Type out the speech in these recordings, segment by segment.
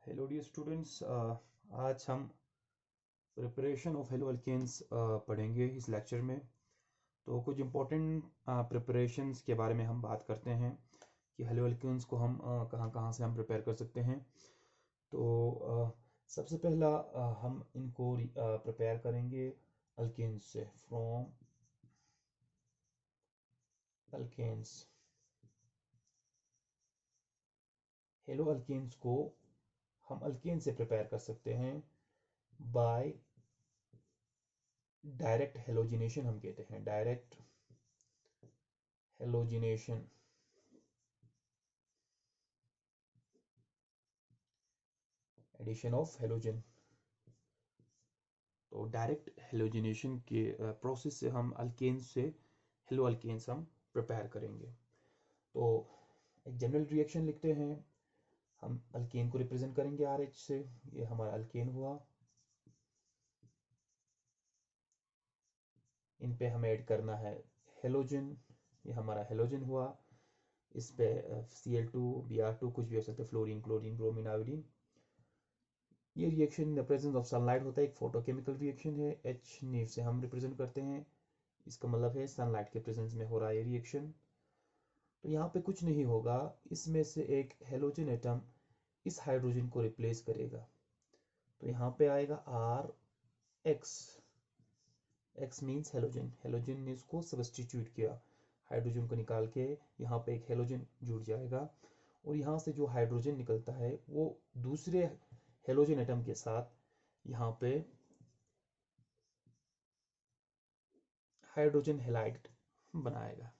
Hello dear students, आज हम preparation of hello alkanes पढ़ेंगे इस लेक्चर में। तो कुछ इम्पोर्टेंट प्रिपरेशंस के बारे में हम बात करते हैं कि हेलो अल्केन्स को हम कहाँ कहाँ से हम प्रिपेयर कर सकते हैं। तो सबसे पहला हम इनको प्रिपेयर करेंगे अल्केन्स से, फ्रॉम अल्केन्स। हेलो अल्केन्स को हम अल्केन से प्रिपेयर कर सकते हैं बाय डायरेक्ट हेलोजिनेशन। हम कहते हैं direct halogenation, addition of halogen. तो डायरेक्ट हेलोजिनेशन के प्रोसेस से हम अल्केन्स से हेलो अल्केन्स हम प्रिपेयर करेंगे। तो एक जनरल रिएक्शन लिखते हैं, हम अल्केन को रिप्रेजेंट करेंगे RH से। ये हमारा अल्केन हुआ, इन पे हमें ऐड करना है हेलोजन, ये हमारा हेलोजन हुआ। इस पे Cl2 Br2 कुछ भी हो सकता है, फ्लोरीन, क्लोरीन, ब्रोमीन, आयोडीन। ये reaction in the presence of sunlight होता है, एक फोटोकेमिकल रिएक्शन है। H नीव से हम रिप्रेजेंट करते हैं, इसका मतलब है सनलाइट के प्रेजेंस में हो रहा है ये रिएक्शन। तो यहाँ पे कुछ नहीं होगा, इसमें से एक हेलोजन एटम इस हाइड्रोजन को रिप्लेस करेगा। तो यहाँ पे आएगा RX, X means halogen, halogen ने इसको सब्स्टिट्यूट किया, हाइड्रोजन को निकाल के यहाँ पे एक हेलोजन जुड़ जाएगा। और यहाँ से जो हाइड्रोजन निकलता है वो दूसरे हेलोजन एटम के साथ यहाँ पे हाइड्रोजन हेलाइड बनाएगा।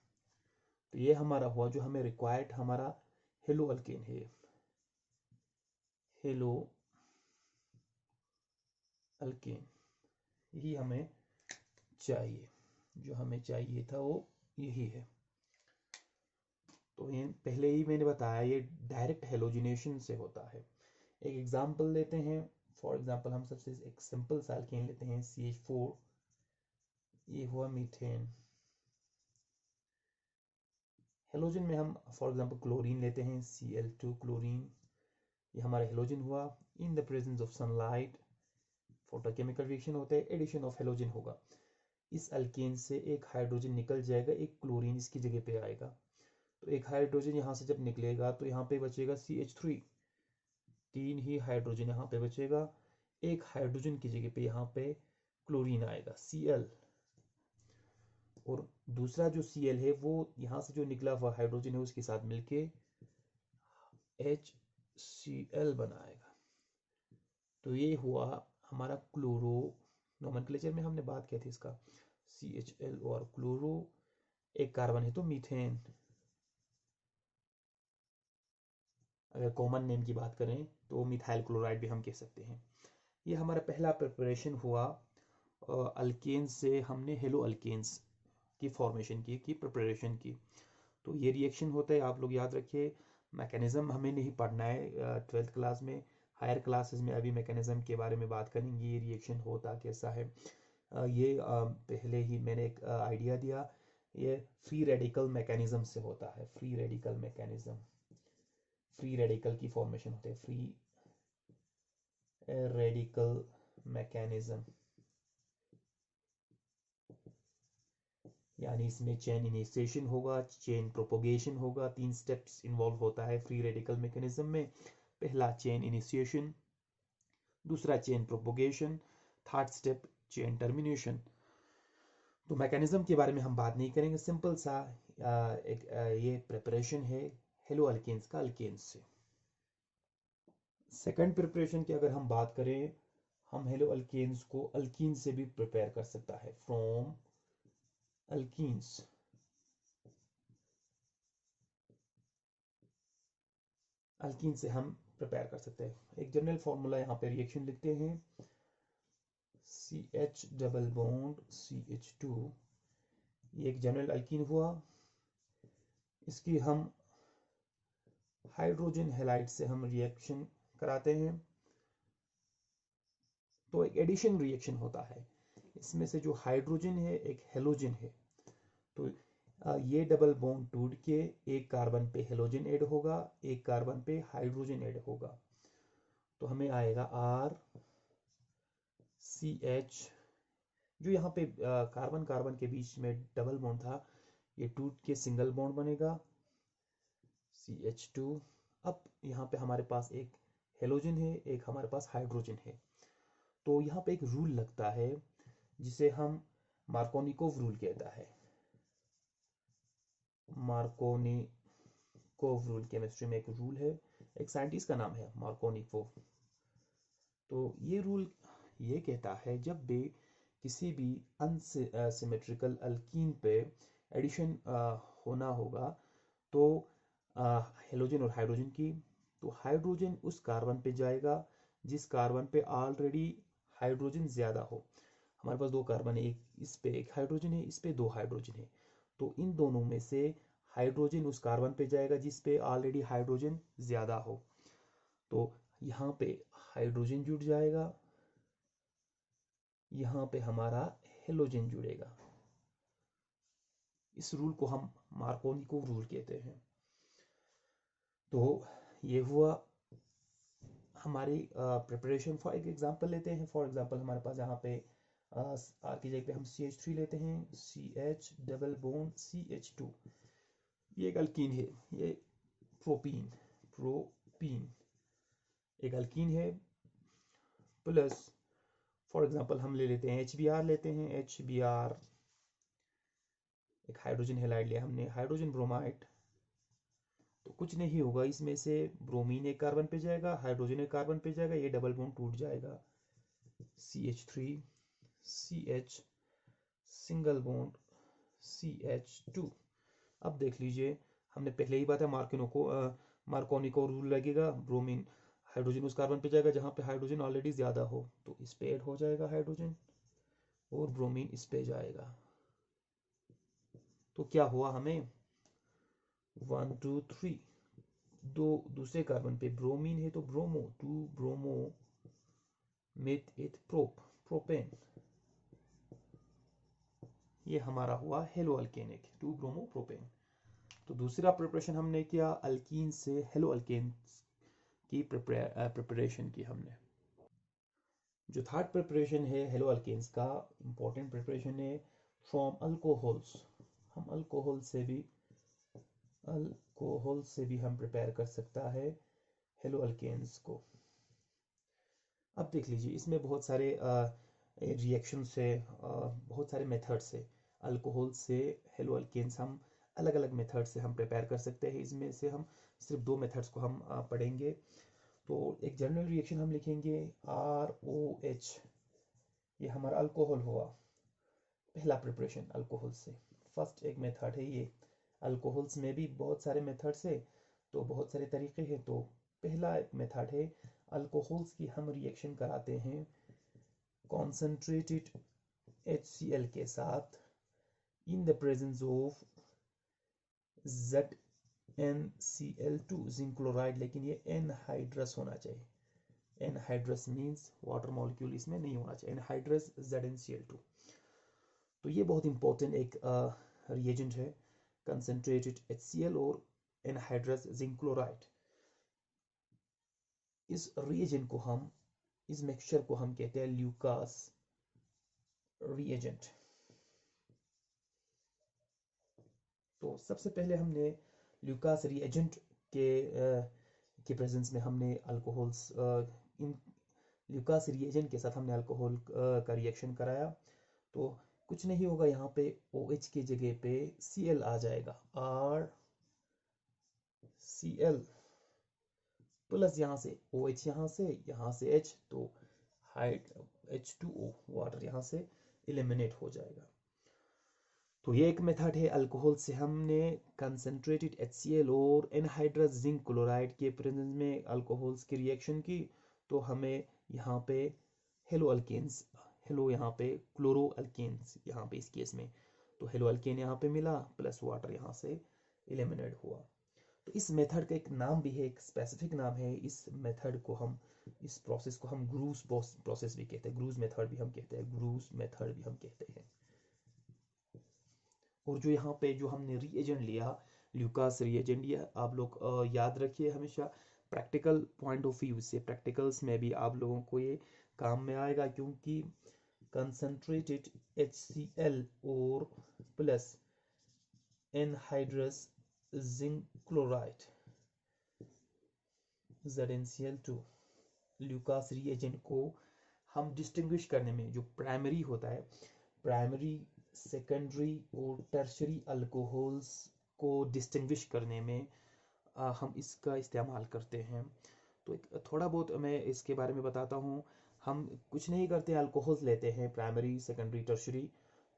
तो ये हमारा हुआ जो हमें रिक्वायर्ड, हमारा हेलो अल्केन है, हेलो अल्केन। यही हमें चाहिए, जो हमें चाहिए था वो यही है। तो ये पहले ही मैंने बताया, ये डायरेक्ट हेलोजिनेशन से होता है। एक एग्जांपल लेते हैं। फॉर एग्जांपल हम सबसे एक सिंपल सा अल्केन लेते हैं, CH4, ये हुआ मीथेन। हेलोजन में हम फॉर एग्जांपल क्लोरीन लेते हैं, Cl2 क्लोरीन, ये हमारा हेलोजन हुआ। In the presence of sunlight photochemical reaction होता है, एडिशन ऑफ हेलोजन होगा। इस अल्केन से एक हाइड्रोजन निकल जाएगा, एक क्लोरीन इसकी जगह पे आएगा। तो एक हाइड्रोजन यहाँ से जब निकलेगा तो यहाँ पे बचेगा CH3, 3 ही हाइड्रोजन यहाँ पे बचेगा। एक हाइड्रोजन की जगह पे यहाँ पे क्लोरीन आएगा, Cl। और दूसरा जो Cl है वो यहाँ से जो निकला हुआ हाइड्रोजन है उसके साथ मिलके HCl बनाएगा। तो ये हुआ हमारा क्लोरो, नोमेनक्लेचर में हमने बात की थी इसका, CHL और क्लोरो, एक कार्बन है तो मीथेन। अगर कॉमन नेम की बात करें तो मिथाइल क्लोराइड भी हम कह सकते हैं। ये हमारा पहला प्रिपरेशन हुआ अल्केन से, हमने हेलो अल्केन्स की फॉर्मेशन की प्रिपरेशन की। तो ये रिएक्शन होता है, आप लोग याद रखिए। मैकेनिज्म हमें नहीं पढ़ना है 12th क्लास में, हायर क्लासेस में अभी मैकेनिज्म के बारे में बात करेंगे, ये रिएक्शन होता कैसा है। ये पहले ही मैंने एक आइडिया दिया, ये फ्री रेडिकल मैकेनिज्म से होता है। Free radical mechanism, free radical की फॉर्मेशन होते हैं, फ्री रेडिकल मैकेनिज्म, यानी इसमें चेन इनिशिएशन होगा, चेन प्रोपोगेशन होगा। 3 स्टेप्स इन्वॉल्व होता है फ्री रेडिकल मैकेनिज्म में। पहला चेन इनिशिएशन, दूसरा chain propagation, third step chain termination. तो मैकेनिज्म के बारे में हम बात नहीं करेंगे, सिंपल सा एक ये प्रिपरेशन है हेलो अल्केन्स का अल्केन्स से। सेकंड प्रिपरेशन की अगर हम बात करें, हम हेलो अल्केन्स को अल्कीन से भी प्रिपेयर कर सकता है, फ्रॉम अल्कीन्स। अल्कीन से हम प्रिपेयर कर सकते हैं। एक जनरल फॉर्मूला यहाँ पे रिएक्शन लिखते हैं, CH डबल बॉन्ड CH2, ये एक जनरल अल्कीन हुआ। इसकी हम हाइड्रोजन हैलाइड से हम रिएक्शन कराते हैं, तो एक एडिशन रिएक्शन होता है। इसमें से जो हाइड्रोजन है एक हेलोजन है, तो ये डबल बॉन्ड टूट के एक कार्बन पे हेलोजन ऐड होगा, एक कार्बन पे हाइड्रोजन ऐड होगा। तो हमें आएगा RCH, जो यहाँ पे कार्बन कार्बन के बीच में डबल बॉन्ड था, ये टूट के सिंगल बॉन्ड बनेगा CH2। अब यहाँ पे हमारे पास एक हेलोजन है, एक हमारे पास हाइड्रोजन है। तो यहाँ पे एक रूल लगता है जिसे हम मार्कोनिकोव रूल कहता है। मार्कोनिकोव रूल, केमिस्ट्री में एक रूल है, एक साइंटिस्ट का नाम है मार्कोनिकोव। तो ये रूल ये कहता है जब भी किसी भी अनसिमेट्रिकल अल्कीन पे एडिशन होना होगा, तो हेलोजन और हाइड्रोजन की, तो हाइड्रोजन उस कार्बन पे जाएगा जिस कार्बन पे ऑलरेडी हाइड्रोजन ज़्यादा हो। हमारे पास दो कार्बन है, एक इस पे एक हाइड्रोजन है, इस पे दो हाइड्रोजन है, तो इन दोनों में से हाइड्रोजन उस कार्बन पे जाएगा जिस पे ऑलरेडी हाइड्रोजन ज़्यादा हो। तो यहाँ पे हाइड्रोजन जुड़ जाएगा, यहाँ पे हमारा हेलोजन जुड़ेगा। इस रूल को हम मार्कोनिकोव रूल कहते हैं। तो ये हुआ हमारी प्रिपरेशन। फॉर एक एग्जांपल लेते हैं। फॉर एग्जांपल हमारे पास यहाँ पे आर की जगह पे हम CH3 लेते हैं, CH डबल बॉन्ड CH2। ये एक अल्कीन है, ये प्रोपीन एक अल्कीन है। प्लस फॉर एग्जांपल हम ले लेते हैं HBr लेते हैं, HBr एक हाइड्रोजन हैलाइड लिया हमने, हाइड्रोजन ब्रोमाइड। तो कुछ नहीं होगा, इसमें से ब्रोमीन एक कार्बन पे जाएगा, हाइड्रोजन एक कार्बन पे जाएगा, ये डबल बॉन्ड टूट जाएगा, CH3 CH single bond CH2। अब देख लीजिए, हमने पहले ही बात है मार्कोनिको रूल लगेगा, ब्रोमीन हाइड्रोजन उस कार्बन पे जाएगा जहाँ पे हाइड्रोजन ऑलरेडी ज़्यादा हो, तो इस पे ऐड हो जाएगा हाइड्रोजन, और ब्रोमीन इस पे जाएगा। तो क्या हुआ, हमें 1 2 3 दो दूसरे कार्बन पे ब्रोमीन है तो ब्रोमो, 2 ब्रोमो मेथ इथ प्रोपेन, ये हमारा हुआ हेलो अल्केनिक 2 ब्रोमो प्रोपेन। तो दूसरा प्रिपरेशन हमने किया, अल्कीन से हेलो अल्केन की प्रिपरेशन की हमने। जो थर्ड प्रिपरेशन है हेलो अल्केन्स का, इंपॉर्टेंट प्रिपरेशन है फ्रॉम अल्कोहल्स। हम अल्कोहल से भी हम प्रिपेयर कर सकता है हेलो अल्केन्स को। अब देख लीजिए, इसमें बहुत सारे रिएक्शंस है, बहुत सारे मेथड्स है। अल्कोहल से हेलो अल्केन्स हम अलग अलग मेथड से हम प्रिपेयर कर सकते हैं। इसमें से हम सिर्फ दो मेथड्स को हम पढ़ेंगे। तो एक जनरल रिएक्शन हम लिखेंगे ROH, ये हमारा अल्कोहल हुआ, पहला प्रिपरेशन अल्कोहल से। फर्स्ट एक मेथड है ये, अल्कोहल्स में भी बहुत सारे मेथड्स है, तो बहुत सारे तरीके हैं। तो पहला एक मेथड है, अल्कोहल्स की हम रिएक्शन कराते हैं कॉन्सेंट्रेटेड HCl के साथ in the presence of ZnCl2 zinc chloride, लेकिन ये एनहाइड्रस होना चाहिए। एनहाइड्रस मीन्स वाटर मॉलिक्यूल इसमें नहीं होना चाहिए, एनहाइड्रस ZnCl2। तो ये बहुत इंपॉर्टेंट एक रिएजेंट है, कंसंट्रेटेड HCl और एनहाइड्रस जिंक क्लोराइड। इस रिएजेंट को हम, इस मिक्सचर को हम कहते हैं ल्यूकास रिएजेंट। तो सबसे पहले हमने ल्यूकास रिएजेंट के प्रेजेंस में हमने अल्कोहल्स, इन ल्यूकास रिएजेंट के साथ हमने अल्कोहल का रिएक्शन कराया। तो कुछ नहीं होगा, यहाँ पे OH की जगह पे Cl आ जाएगा, RCl प्लस यहाँ से OH, यहाँ से H, तो H2O वाटर यहाँ से एलिमिनेट हो जाएगा। तो ये एक मेथड है, अल्कोहल से हमने कंसंट्रेटेड HCl और एनहाइड्रस जिंक क्लोराइड के प्रेजेंस में अल्कोहल्स की रिएक्शन की, तो हमें यहाँ पे हेलो अल्केन्स, हेलो यहाँ पे क्लोरो अल्केन्स यहाँ पे इस केस में, तो हेलो अल्केन यहाँ पे मिला प्लस वाटर यहाँ से एलिमिनेट हुआ। तो इस मेथड का एक नाम भी है, एक स्पेसिफिक नाम है। इस मेथड को हम, इस प्रोसेस को हम ग्रूस प्रोसेस भी कहते हैं, ग्रूस मेथड भी हम कहते हैं, ग्रूस मेथड भी हम कहते हैं। और जो यहाँ पे जो हमने रिएजेंट लिया ल्यूकास रिएजेंट, ये आप लोग याद रखिए हमेशा, प्रैक्टिकल पॉइंट ऑफ व्यू से, प्रैक्टिकल्स में भी आप लोगों को ये काम में आएगा, क्योंकि कंसंट्रेटेड HCl और plus anhydrous zinc chloride ZnCl2 Lucas reagent को हम डिस्टिंग्विश करने में, जो प्राइमरी होता है, प्राइमरी, सेकेंडरी और टर्शरी अल्कोहल्स को डिस्टिंग्विश करने में हम इसका इस्तेमाल करते हैं। तो एक थोड़ा बहुत मैं इसके बारे में बताता हूँ। हम कुछ नहीं करते, अल्कोहल्स लेते हैं, प्राइमरी, सेकेंडरी, टर्शरी,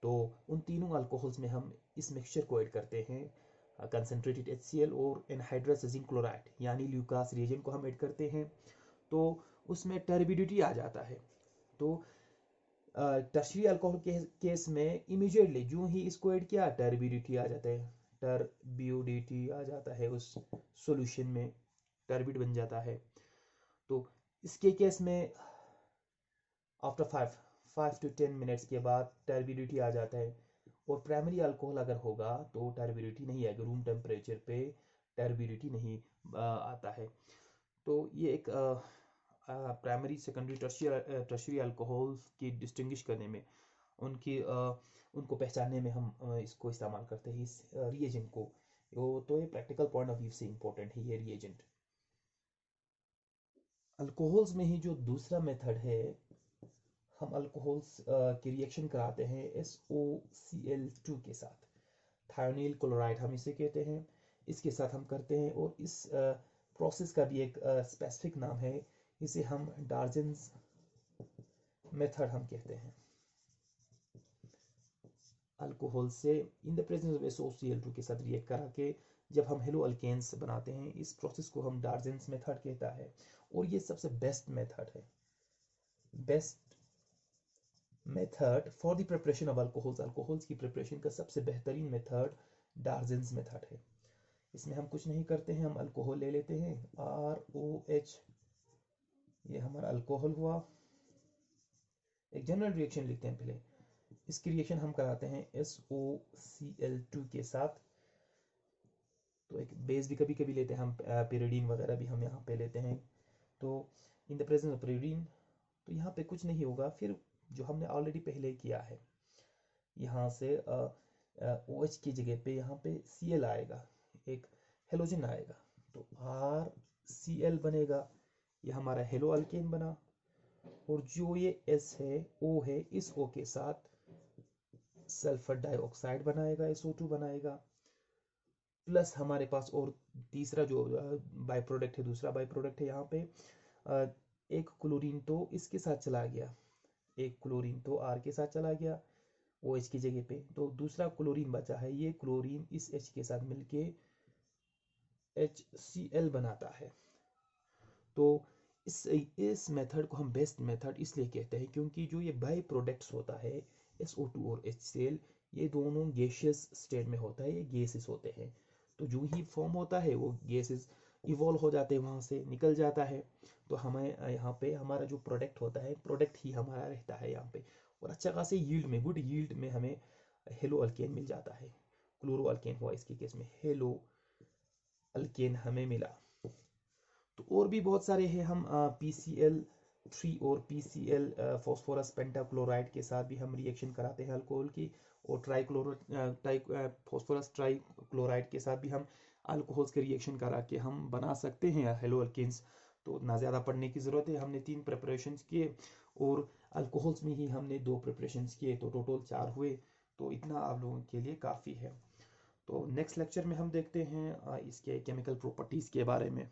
तो उन तीनों अल्कोहल्स में हम इस मिक्सचर को ऐड करते हैं, कंसनट्रेटेड HCl और एनहाइड्रस जिंक क्लोराइड यानी ल्यूकास रिएजेंट को हम ऐड करते हैं, तो उसमें टर्बिडिटी आ जाता है। तो टर्शरी अल्कोहल के केस में इमीडिएटली जो ही इसको ऐड किया, टर्बिडिटी आ जाता है, टर्बिडिटी आ जाता है, उस सॉल्यूशन में टर्बिड बन जाता है। तो इसके केस में आफ्टर 5 to 10 मिनट्स के बाद टर्बिडिटी आ जाता है। और प्राइमरी अल्कोहल अगर होगा तो टर्बिडिटी नहीं आएगी, रूम टेम्परेचर पे टर्बिडिटी नहीं आता है। तो ये एक प्राइमरी, सेकेंडरी, टर्शियरी अल्कोहल्स की डिस्टिंग्विश करने में, उनको पहचानने में हम इसको इस्तेमाल करते हैं, इस रिएजेंट को। तो ये प्रैक्टिकल पॉइंट ऑफ व्यू से इम्पोर्टेंट है ये रिएजेंट। अल्कोहल्स में ही जो दूसरा मेथड है, हम अल्कोहल्स की रिएक्शन कराते हैं SOCl2 के साथ, थायोनिल क्लोराइड हम इसे कहते हैं, इसके साथ हम करते हैं। और इस प्रोसेस का भी एक स्पेसिफिक नाम है, इसे हम डार्जेंस मेथड हम कहते हैं। अल्कोहल से in the presence of SOCl2 के साथ रिएक्ट करा के जब हम हेलो अल्केन्स बनाते हैं, इस प्रोसेस को हम डार्जेंस मेथड कहता है। और ये सबसे बेस्ट मेथड है, best method for the preparation of alcohols. Alcohols की प्रिपरेशन का सबसे बेहतरीन मेथड डार्जेंस मेथड है। इसमें हम कुछ नहीं करते हैं, हम अल्कोहल ले लेते हैं, ROH, ये हमारा अल्कोहल हुआ। एक जनरल रिएक्शन लिखते हैं पहले, इसकी रिएक्शन हम कराते हैं SOCl2 के साथ। तो एक बेस भी कभी कभी लेते हैं हम, pyridine वगैरह भी हम यहाँ पे लेते हैं। तो in the presence of pyridine, तो यहाँ पे कुछ नहीं होगा, फिर जो हमने ऑलरेडी पहले किया है, यहाँ से OH की जगह पे यहाँ पे Cl आएगा, एक हेलोजन आएगा, तो RCl बनेगा, ये हमारा हेलो अल्केन बना। और जो ये S है, O है, इस O के साथ सल्फर डाइऑक्साइड बनाएगा, SO2 बनाएगा, प्लस हमारे पास और तीसरा जो बाई प्रोडक्ट है, दूसरा बाई प्रोडक्ट है यहाँ पे, एक क्लोरीन तो इसके साथ चला गया, एक क्लोरीन तो R के साथ चला गया OH की जगह पे, तो दूसरा क्लोरीन बचा है, ये क्लोरीन इस H के साथ मिलके HCl बनाता है। तो इस मेथड को हम बेस्ट मेथड इसलिए कहते हैं क्योंकि जो ये बाई प्रोडक्ट्स होता है SO2 और HCl, ये दोनों गैसियस स्टेट में होता है, ये गैसेस होते हैं। तो जो ही फॉर्म होता है वो गैसेस इवॉल्व हो जाते हैं, वहाँ से निकल जाता है। तो हमें यहाँ पे हमारा जो प्रोडक्ट होता है, प्रोडक्ट ही हमारा रहता है यहाँ पे, और अच्छा खासे यील्ड में, गुड यील्ड में हमें हेलो अल्केन मिल जाता है। क्लोरो अल्केन हुआ इसके केस में, हेलो अल्केन हमें मिला। तो और भी बहुत सारे हैं, हम PCl3 और PCl फॉस्फोरस पेंटाक्लोराइड के साथ भी हम रिएक्शन कराते हैं अल्कोहल की, और फॉस्फोरस ट्राइक्लोराइड के साथ भी हम अल्कोहल्स के रिएक्शन करा के हम बना सकते हैं हेलो अल्केन्स। तो ना ज़्यादा पढ़ने की ज़रूरत है, हमने 3 प्रिपरेशंस किए और अल्कोहल्स में ही हमने 2 प्रिपरेशंस किए, तो टोटल 4 हुए। तो इतना आप लोगों के लिए काफ़ी है। तो नेक्स्ट लेक्चर में हम देखते हैं इसके केमिकल प्रॉपर्टीज़ के बारे में।